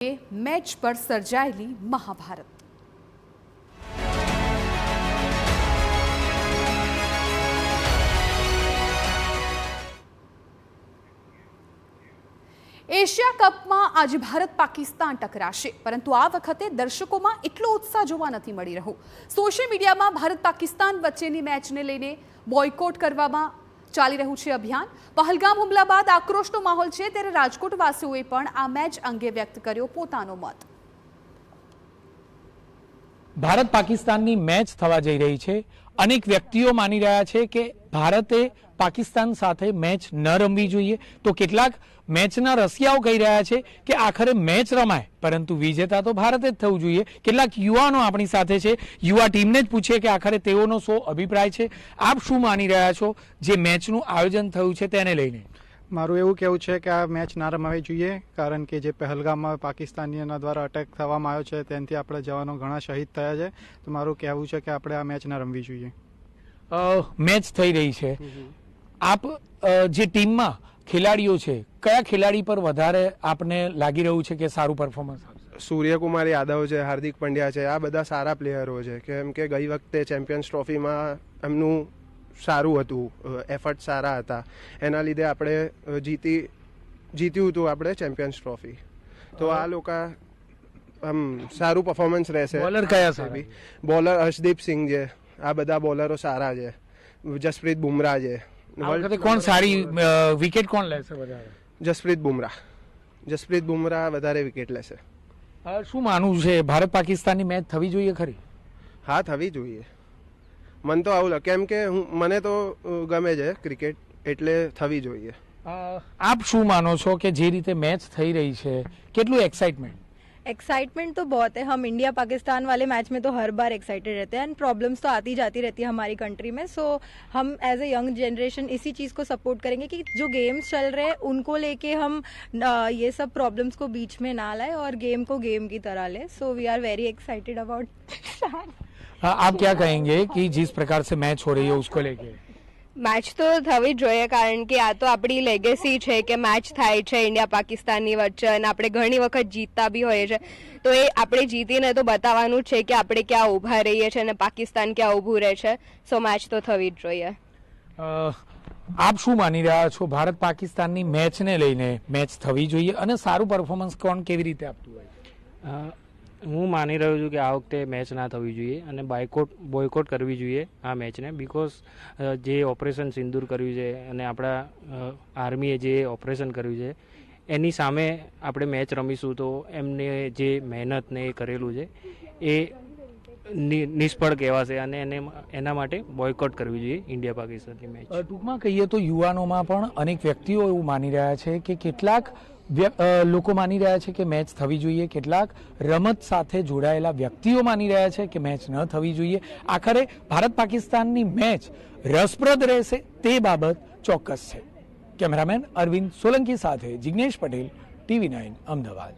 Match पर सर्जायेली Mahabharat. Asia cup में आज भारत पाकिस्तान टकराशे, परंतु आ वखते दर्शकों में एटलो उत्साह जोवा नथी मळी रह्यो। सोशल मीडिया में भारत पाकिस्तान वच्चेनी मैच ने लईने बॉयकॉट करवामां चाली रह्युं छे अभियान। पहलगाम हुमला बाद आक्रोशनो माहोल छे, त्यारे राजकोटवासीओए पण आ मैच अंगे व्यक्त कर्यो पोतानो मत। भारत पाकिस्ताननी मैच थवा जई रही छे। अनेक व्यक्तिओ मानी रह्या छे के भारते पाकिस्तान साथे मैच न रमवी जोईए, तो केटलाक मैचना रसियाओ कही रह्या छे के आखरे मैच रमाय परंतु विजेता तो भारते ज थवुं जोईए। केटलाक युवानो आपणी साथे छे, युवा टीमने ज पूछीए के आखरे तेओनो शो अभिप्राय छे। आप शुं मानी रह्या छो जे मैचनुं आयोजन थयुं छे तेने लईने? मारू एवं कहूं है कि आ मैच ना रमावी જોઈએ, कारण के जे पहलगाम में पाकिस्तानीओना द्वारा अटेक थवामां आव्यो छे तेनाथी आपणे जवानो घणा शहीद थया छे। तो मारू कहेवुं छे कि आपणे आ मैच ना रमवी જોઈએ। मैच थई रही छे, आप जे टीम में खिलाड़ीओ छे कया खिलाड़ी पर वधारे आपने लागी रह्युं छे के सारू परफॉर्मन्स आपशे? सूर्यकुमार यादव है, हार्दिक पंड्या है, आ बधा सारा प्लेयरो है। केम के गई वखते चेम्पियंस ट्रॉफी में एमनुं सारू हतुं, एफर्ट सारा हता, एना लीधे आपणे जीत्युं हतुं आपणे चेम्पियंस ट्रॉफी। तो आ लोका आम सारू परफॉर्मन्स रहेशे। बॉलर कया सारा? बॉलर हर्षदीप सिंह है, आ बधा बॉलरो सारा है। जसप्रीत बुमराह है। कौन सारी विकेट कौन लेशे वधारे? जसप्रीत बुमराह वधारे विकेट लेशे। शुं मानવું છે ભારત પાકિસ્તાનની મેચ થવી જોઈએ ખરી? हाँ थवी જોઈએ। मन तो आવું કેમ કે મને તો ગમે છે ક્રિકેટ, એટલે થવી જોઈએ। આપ શું માનો છો કે જે રીતે મેચ થઈ રહી છે કેટલું एक्साइटमेंट तो बहुत है। हम इंडिया पाकिस्तान वाले मैच में तो हर बार एक्साइटेड रहते हैं एंड प्रॉब्लम्स तो आती जाती रहती है हमारी कंट्री में। सो हम एज ए यंग जनरेशन इसी चीज़ को सपोर्ट करेंगे कि जो गेम्स चल रहे हैं उनको लेके हम ये सब प्रॉब्लम्स को बीच में ना लाए और गेम को गेम की तरह ले। So we are very excited about. आप क्या कहेंगे कि जिस प्रकार से मैच हो रही है उसको लेके? मैच तो थवी જોઈએ, કારણ કે આ તો આપણી લેગેસી છે કે મેચ થાય છે ઇન્ડિયા પાકિસ્તાનની વચ્ચે અને આપણે ઘણી વખત જીતતા બી હોઈએ છે, તો એ આપણે જીતીને તો બતાવવાનું છે કે આપણે ક્યાં ઊભા રહીએ છીએ અને પાકિસ્તાન ક્યાં ઊભું રહે છે। સો મેચ તો થવી જ જોઈએ। આપ શું માની રહ્યા છો ભારત પાકિસ્તાનની મેચને લઈને મેચ થવી જોઈએ અને સારું પરફોર્મન્સ કોણ કેવી રીતે આપતું હોય? હું માની રહ્યો છું કે આ વખતે મેચ ના થવી જોઈએ અને બોયકોટ કરવી જોઈએ આ મેચને, બિકોઝ જે ઓપરેશન સિંદૂર કર્યું છે અને આપણા આર્મીએ જે ઓપરેશન કર્યું છે એની સામે આપણે મેચ રમીશું તો એમને જે મહેનત ને એ કરેલું છે એ નિષ્ફળ કહેવાશે અને એના માટે બોયકોટ કરવી જોઈએ ઇન્ડિયા પાકિસ્તાનની મેચ। ટૂંકમાં કહીએ તો યુવાનોમાં પણ અનેક વ્યક્તિઓ એવું માની રહ્યા છે કે કેટલાક લોકો માની રહ્યા છે કે મેચ થવી જોઈએ, કેટલાક રમત સાથે જોડાયેલા વ્યક્તિઓ માની રહ્યા છે કે મેચ ન થવી જોઈએ। આખરે ભારત પાકિસ્તાનની મેચ રસપ્રદ રહેશે તે બાબત ચોક્કસ છે। કેમેરામેન અરવિંદ સોલંકી સાથે જિગ્નેશ પટેલ, TV9 અમદાવાદ।